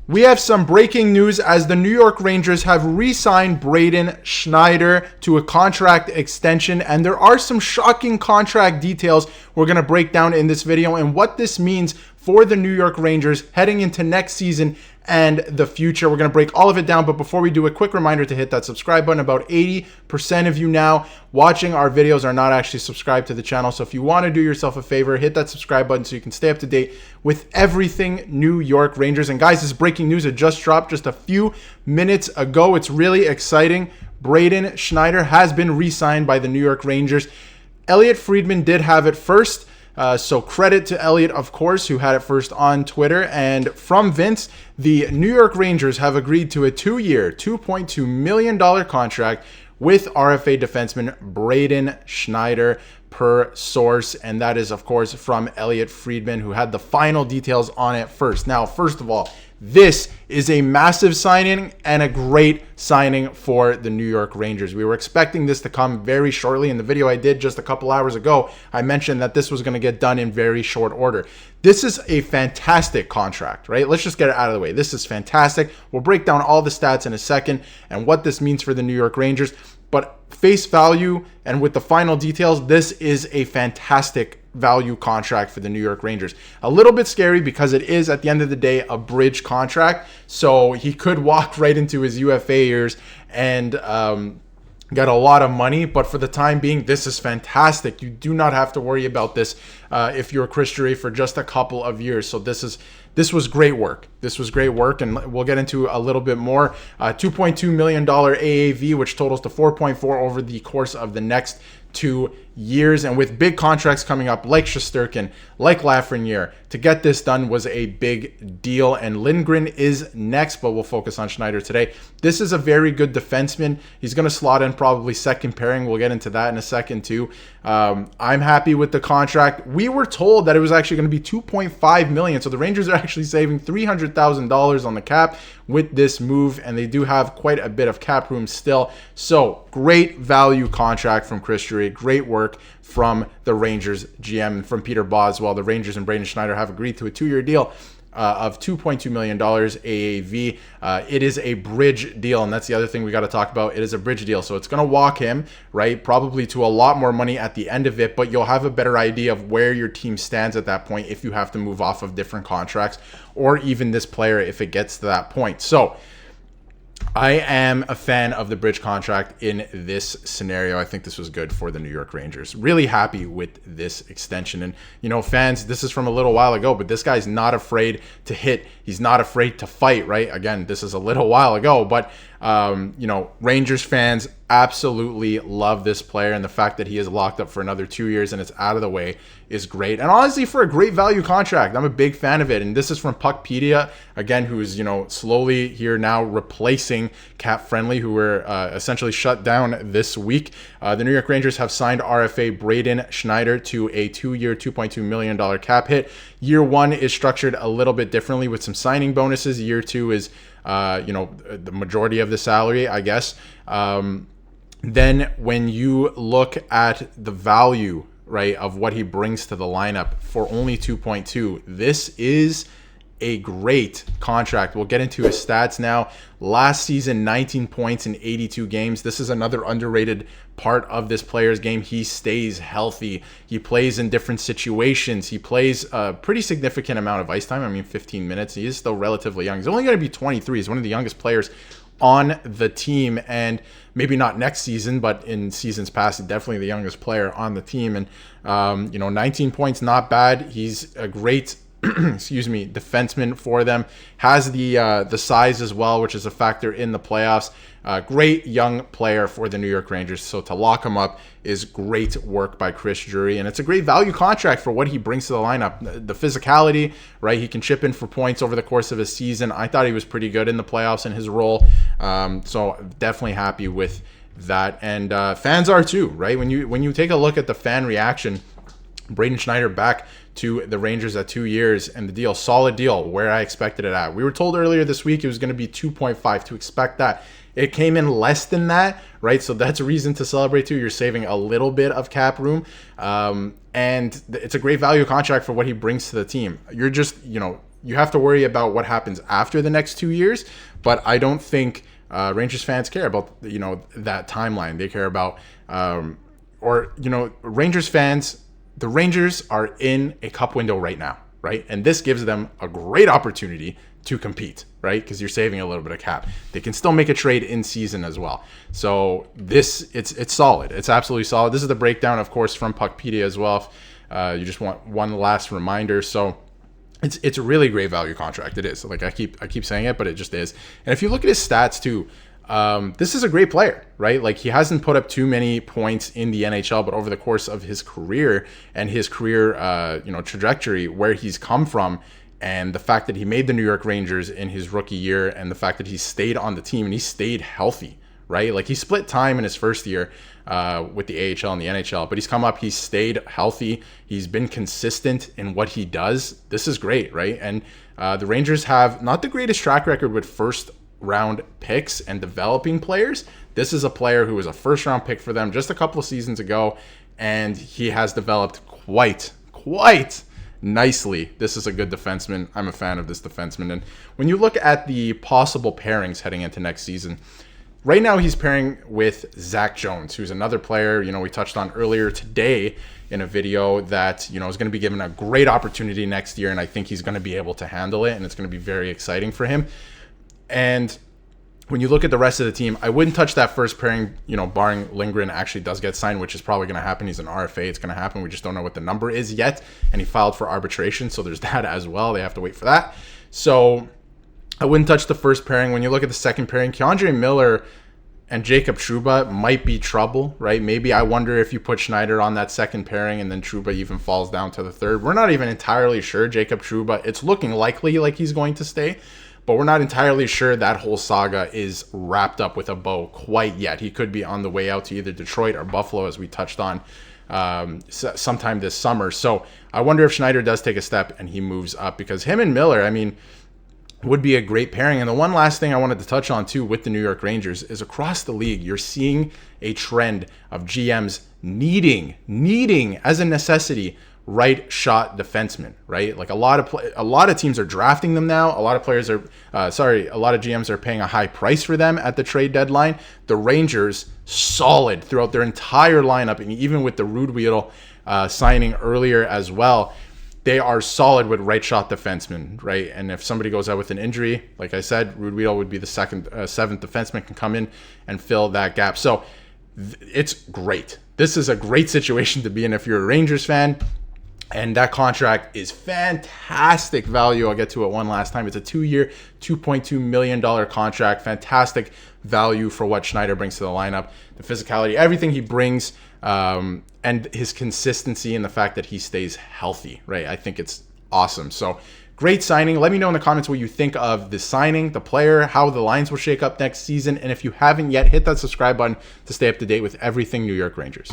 We have some breaking news as the New York Rangers have re-signed Braden Schneider to a contract extension, and there are some shocking contract details we're going to break down in this video and what this means for the New York Rangers heading into next season and the future. We're going to break all of it down, but before we do, a quick reminder to hit that subscribe button. About 80% of you now watching our videos are not actually subscribed to the channel, so if you want to do yourself a favor, hit that subscribe button so you can stay up to date with everything New York Rangers. And guys, this is breaking news. It just dropped just a few minutes ago. It's really exciting. Braden Schneider has been re-signed by the New York Rangers. Elliotte Friedman did have it first. So credit to Elliot, of course, who had it first on Twitter. And from Vince, the New York Rangers have agreed to a 2-year, $2.2 million contract with RFA defenseman Braden Schneider per source. And that is, of course, from Elliotte Friedman, who had the final details on it first. Now, first of all, this is a massive signing and a great signing for the New York Rangers. We were expecting this to come very shortly. In the video I did just a couple hours ago, I mentioned that this was going to get done in very short order. This is a fantastic contract, right? Let's just get it out of the way. This is fantastic. We'll break down all the stats in a second and what this means for the New York Rangers. But face value and with the final details, this is a fantastic value contract for the New York Rangers. A little bit scary because it is, at the end of the day, a bridge contract. So he could walk right into his UFA years and get a lot of money. But for the time being, this is fantastic. You do not have to worry about this if you're Chris Drury for just a couple of years. So this was great work. This was great work, and we'll get into a little bit more. $2.2 million AAV, which totals to 4.4 over the course of the next 2 years. And with big contracts coming up like Shesterkin, like Lafreniere, to get this done was a big deal. And Lindgren is next, but we'll focus on Schneider today. This is a very good defenseman. He's going to slot in probably second pairing. We'll get into that in a second too. I'm happy with the contract. We were told that it was actually going to be $2.5 million. So the Rangers are actually saving $300,000 on the cap with this move, and they do have quite a bit of cap room still. So great value contract from Chris Drury. Great work from the Rangers GM and from Peter Boswell. The Rangers and Braden Schneider have agreed to a 2-year deal of $2.2 million AAV. It is a bridge deal, and that's the other thing we got to talk about. It is a bridge deal, so it's going to walk him, right, probably to a lot more money at the end of it, but you'll have a better idea of where your team stands at that point if you have to move off of different contracts or even this player if it gets to that point. So I am a fan of the bridge contract in this scenario. I think this was good for the New York Rangers. Really happy with this extension. And, you know, fans, this is from a little while ago, but this guy's not afraid to hit. He's not afraid to fight, right? Again, this is a little while ago, but, you know, Rangers fans absolutely love this player, and the fact that he is locked up for another 2 years and it's out of the way is great. And honestly, for a great value contract, I'm a big fan of it. And this is from Puckpedia, again, who's, you know, slowly here now replacing Cap Friendly, who were essentially shut down this week. The New York Rangers have signed RFA Braden Schneider to a 2-year, $2.2 million cap hit. Year 1 is structured a little bit differently with some signing bonuses. Year 2 is you know, the majority of the salary, I guess. Then when you look at the value, right, of what he brings to the lineup for only 2.2, this is a great contract. We'll get into his stats now. Last season, 19 points in 82 games. This is another underrated part of this player's game. He stays healthy. He plays in different situations. He plays a pretty significant amount of ice time. I mean, 15 minutes. He is still relatively young. He's only going to be 23. He's one of the youngest players on the team, and maybe not next season, but in seasons past, definitely the youngest player on the team. And, you know, 19 points, not bad. He's a great excuse me, defenseman for them. Has the size as well, which is a factor in the playoffs. Great young player for the New York Rangers. So to lock him up is great work by Chris Drury, and it's a great value contract for what he brings to the lineup. The physicality, right? He can chip in for points over the course of a season. I thought he was pretty good in the playoffs in his role. So definitely happy with that, and fans are too, right? When you take a look at the fan reaction, Braden Schneider back to the Rangers at 2 years, and the deal, solid deal, where I expected it at. We were told earlier this week it was going to be 2.5, to expect that. It came in less than that, right? So that's a reason to celebrate too. You're saving a little bit of cap room, and it's a great value contract for what he brings to the team. You're just, you know, you have to worry about what happens after the next 2 years. But I don't think Rangers fans care about, that timeline. They care about, Rangers fans, the Rangers are in a cup window right now, right? And this gives them a great opportunity to compete, right? Because you're saving a little bit of cap. They can still make a trade in season as well. So it's solid. It's absolutely solid. This is the breakdown, of course, from Puckpedia as well. You just want one last reminder. So it's a really great value contract. It is. Like I keep saying it, but it just is. And if you look at his stats too, this is a great player, right? Like he hasn't put up too many points in the NHL, but over the course of his career and his career, trajectory, where he's come from, and the fact that he made the New York Rangers in his rookie year, and the fact that he stayed on the team and he stayed healthy, right? Like he split time in his first year with the AHL and the NHL, but he's come up, he's stayed healthy, he's been consistent in what he does. This is great, right? And the Rangers have not the greatest track record with first round picks and developing players. This is a player who was a first round pick for them just a couple of seasons ago, and he has developed quite nicely. This is a good defenseman. I'm a fan of this defenseman. And when you look at the possible pairings heading into next season, right now he's pairing with Zach Jones, who's another player, we touched on earlier today in a video that, is going to be given a great opportunity next year. And I think he's going to be able to handle it, and it's going to be very exciting for him. And when you look at the rest of the team, I wouldn't touch that first pairing, barring Lindgren actually does get signed, which is probably going to happen. He's an RFA. It's going to happen. We just don't know what the number is yet. And he filed for arbitration. So there's that as well. They have to wait for that. So I wouldn't touch the first pairing. When you look at the second pairing, K'Andre Miller and Jacob Trouba might be trouble, right? Maybe I wonder if you put Schneider on that second pairing and then Trouba even falls down to the third. We're not even entirely sure. Jacob Trouba, it's looking likely like he's going to stay, but we're not entirely sure that whole saga is wrapped up with a bow quite yet. He could be on the way out to either Detroit or Buffalo, as we touched on sometime this summer. So I wonder if Schneider does take a step and he moves up, because him and Miller, would be a great pairing. And the one last thing I wanted to touch on too with the New York Rangers is across the league, you're seeing a trend of GMs needing as a necessity right shot defensemen, right? Like a lot of teams are drafting them now. A lot of GMs are paying a high price for them at the trade deadline. The Rangers, solid throughout their entire lineup, and even with the Rudwedel signing earlier as well, they are solid with right shot defensemen, right? And if somebody goes out with an injury, like I said, Rudwedel would be the seventh defenseman, can come in and fill that gap. So it's great. This is a great situation to be in if you're a Rangers fan. And that contract is fantastic value. I'll get to it one last time. It's a 2-year, $2.2 million contract. Fantastic value for what Schneider brings to the lineup. The physicality, everything he brings, and his consistency and the fact that he stays healthy, right? I think it's awesome. So great signing. Let me know in the comments what you think of the signing, the player, how the lines will shake up next season. And if you haven't yet, hit that subscribe button to stay up to date with everything New York Rangers.